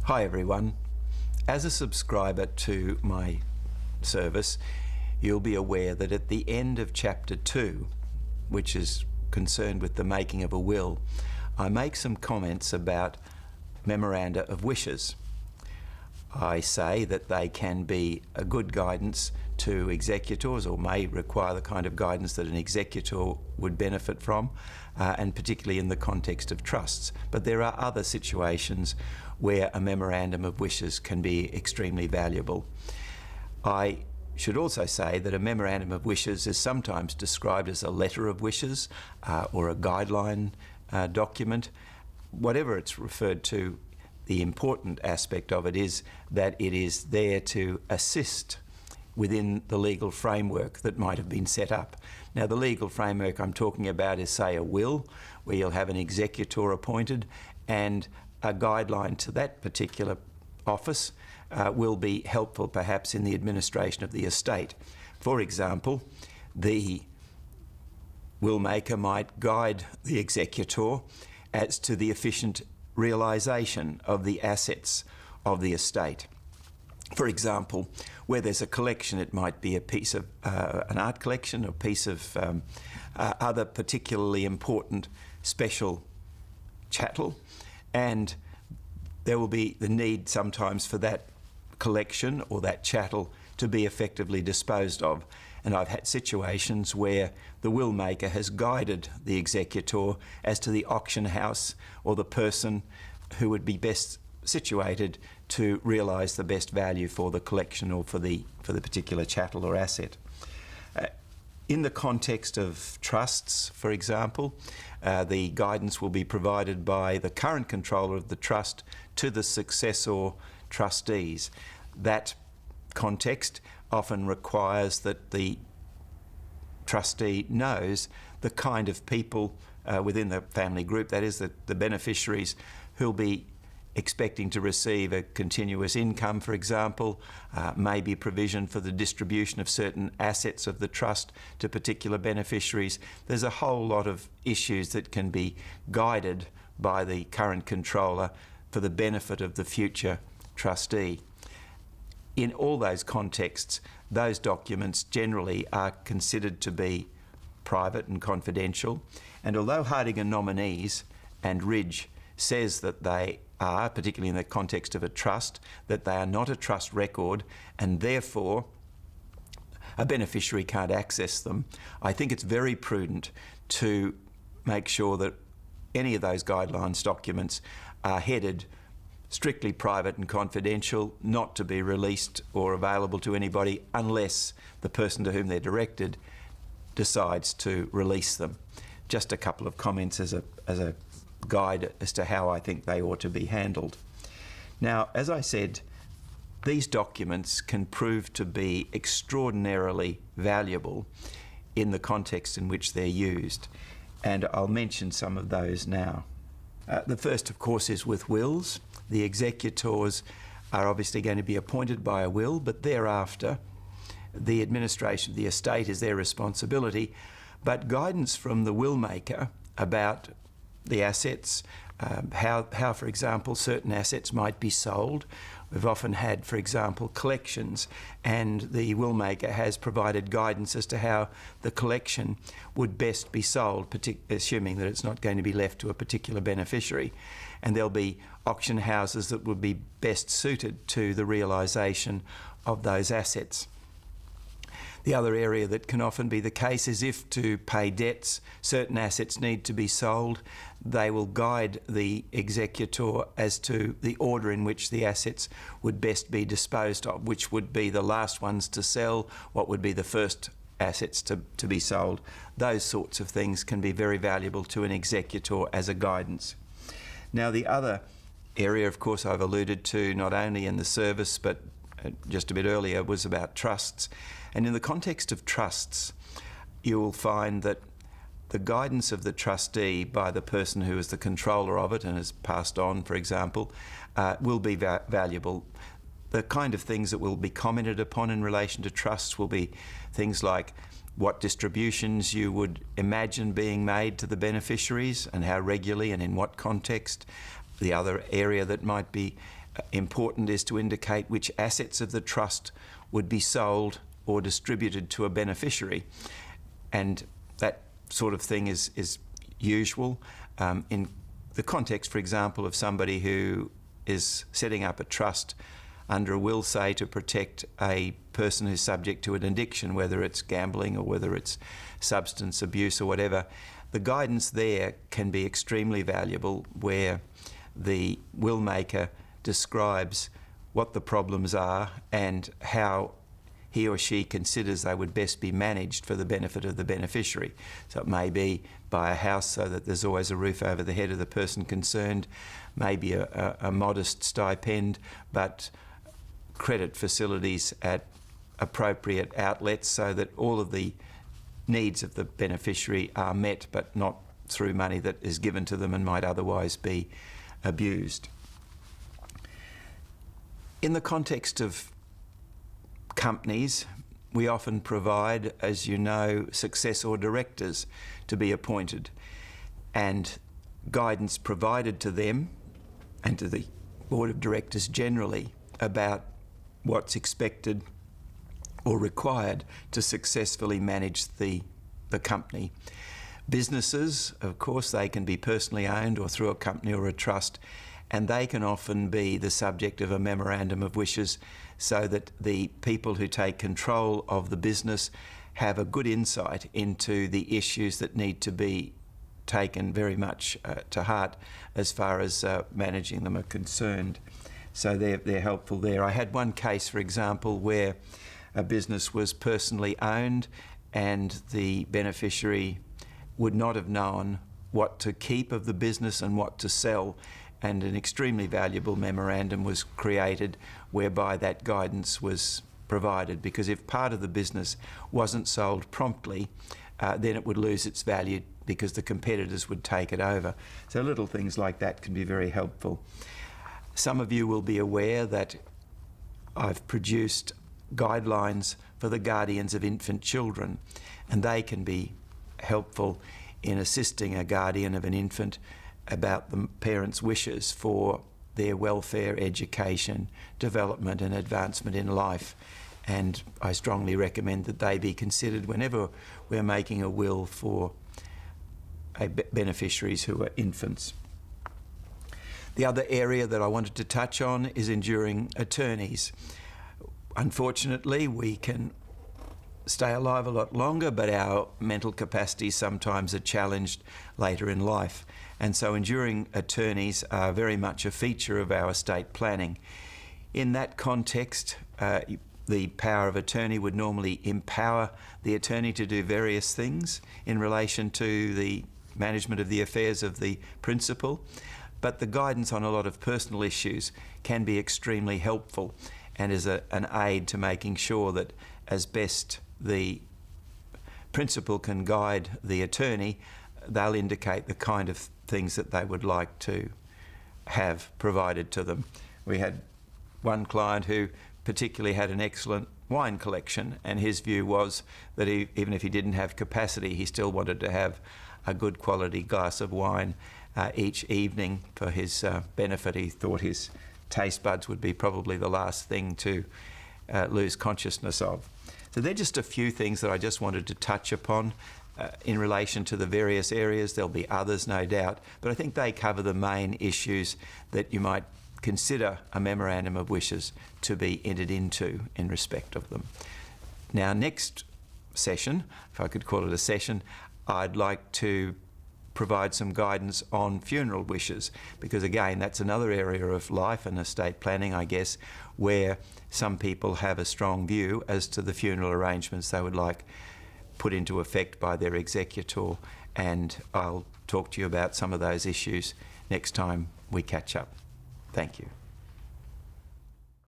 Hi everyone. As a subscriber to my service, you'll be aware that at the end of Chapter 2, which is concerned with the making of a will, I make some comments about memoranda of wishes. I say that they can be a good guidance to executors, or may require the kind of guidance that an executor would benefit from, and particularly in the context of trusts. But there are other situations where a memorandum of wishes can be extremely valuable. I should also say that a memorandum of wishes is sometimes described as a letter of wishes or a guideline document. Whatever it's referred to, the important aspect of it is that it is there to assist within the legal framework that might have been set up. Now, the legal framework I'm talking about is, say, a will, where you'll have an executor appointed, and a guideline to that particular office will be helpful perhaps in the administration of the estate. For example, the will maker might guide the executor as to the efficient realisation of the assets of the estate. For example, where there's a collection, it might be a piece of an art collection, or a piece of other particularly important special chattel, and there will be the need sometimes for that collection or that chattel to be effectively disposed of. And I've had situations where the will maker has guided the executor as to the auction house or the person who would be best situated to realise the best value for the collection or for the particular chattel or asset. In the context of trusts, for example, the guidance will be provided by the current controller of the trust to the successor trustees. That context often requires that the trustee knows the kind of people within the family group, that is, the beneficiaries who'll be expecting to receive a continuous income, for example, maybe provision for the distribution of certain assets of the trust to particular beneficiaries. There's a whole lot of issues that can be guided by the current controller for the benefit of the future trustee. In all those contexts, those documents generally are considered to be private and confidential, and although Harding & Nominees and Ridge says that they are, particularly in the context of a trust, that they are not a trust record and therefore a beneficiary can't access them, I think it's very prudent to make sure that any of those guidelines documents are headed strictly private and confidential, not to be released or available to anybody unless the person to whom they're directed decides to release them. Just a couple of comments as a guide as to how I think they ought to be handled. Now, as I said, these documents can prove to be extraordinarily valuable in the context in which they're used, and I'll mention some of those now. The first, of course, is with wills. The executors are obviously going to be appointed by a will, but thereafter the administration of the estate is their responsibility. But guidance from the will maker about the assets, how, for example, certain assets might be sold. We've often had, for example, collections, and the will maker has provided guidance as to how the collection would best be sold, assuming that it's not going to be left to a particular beneficiary. And there'll be auction houses that would be best suited to the realisation of those assets. The other area that can often be the case is if, to pay debts, certain assets need to be sold, they will guide the executor as to the order in which the assets would best be disposed of, which would be the last ones to sell, what would be the first assets to be sold. Those sorts of things can be very valuable to an executor as a guidance. Now, the other area, of course, I've alluded to not only in the service but just a bit earlier, was about trusts. And in the context of trusts, you will find that the guidance of the trustee by the person who is the controller of it and has passed on, for example, will be valuable. The kind of things that will be commented upon in relation to trusts will be things like what distributions you would imagine being made to the beneficiaries and how regularly and in what context. The other area that might be important is to indicate which assets of the trust would be sold or distributed to a beneficiary. And that sort of thing is usual in the context, for example, of somebody who is setting up a trust under a will, say, to protect a person who's subject to an addiction, whether it's gambling or whether it's substance abuse or whatever. The guidance there can be extremely valuable, where the will maker describes what the problems are and how he or she considers they would best be managed for the benefit of the beneficiary. So it may be buy a house so that there's always a roof over the head of the person concerned, maybe a modest stipend, but credit facilities at appropriate outlets so that all of the needs of the beneficiary are met, but not through money that is given to them and might otherwise be abused. In the context of companies, we often provide, as you know, successor directors to be appointed, and guidance provided to them and to the board of directors generally about what's expected or required to successfully manage the company. Businesses, of course, they can be personally owned or through a company or a trust, and they can often be the subject of a memorandum of wishes, so that the people who take control of the business have a good insight into the issues that need to be taken very much to heart as far as managing them are concerned. So they're helpful there. I had one case, for example, where a business was personally owned and the beneficiary would not have known what to keep of the business and what to sell, and an extremely valuable memorandum was created whereby that guidance was provided, because if part of the business wasn't sold promptly, then it would lose its value because the competitors would take it over. So little things like that can be very helpful. Some of you will be aware that I've produced guidelines for the guardians of infant children, and they can be helpful in assisting a guardian of an infant about the parents' wishes for their welfare, education, development and advancement in life. And I strongly recommend that they be considered whenever we're making a will for beneficiaries who are infants. The other area that I wanted to touch on is enduring attorneys. Unfortunately, we can stay alive a lot longer, but our mental capacities sometimes are challenged later in life. And so enduring attorneys are very much a feature of our estate planning. In that context, the power of attorney would normally empower the attorney to do various things in relation to the management of the affairs of the principal, but the guidance on a lot of personal issues can be extremely helpful and is an aid to making sure that as best the principal can guide the attorney, they'll indicate the kind of things that they would like to have provided to them. We had one client who particularly had an excellent wine collection, and his view was that even if he didn't have capacity, he still wanted to have a good quality glass of wine each evening for his benefit. He thought his taste buds would be probably the last thing to lose consciousness of. So they're just a few things that I just wanted to touch upon in relation to the various areas. There'll be others, no doubt, but I think they cover the main issues that you might consider a memorandum of wishes to be entered into in respect of them. Now, next session, if I could call it a session, I'd like to provide some guidance on funeral wishes, because again, that's another area of life and estate planning, I guess, where some people have a strong view as to the funeral arrangements they would like put into effect by their executor, and I'll talk to you about some of those issues next time we catch up. Thank you.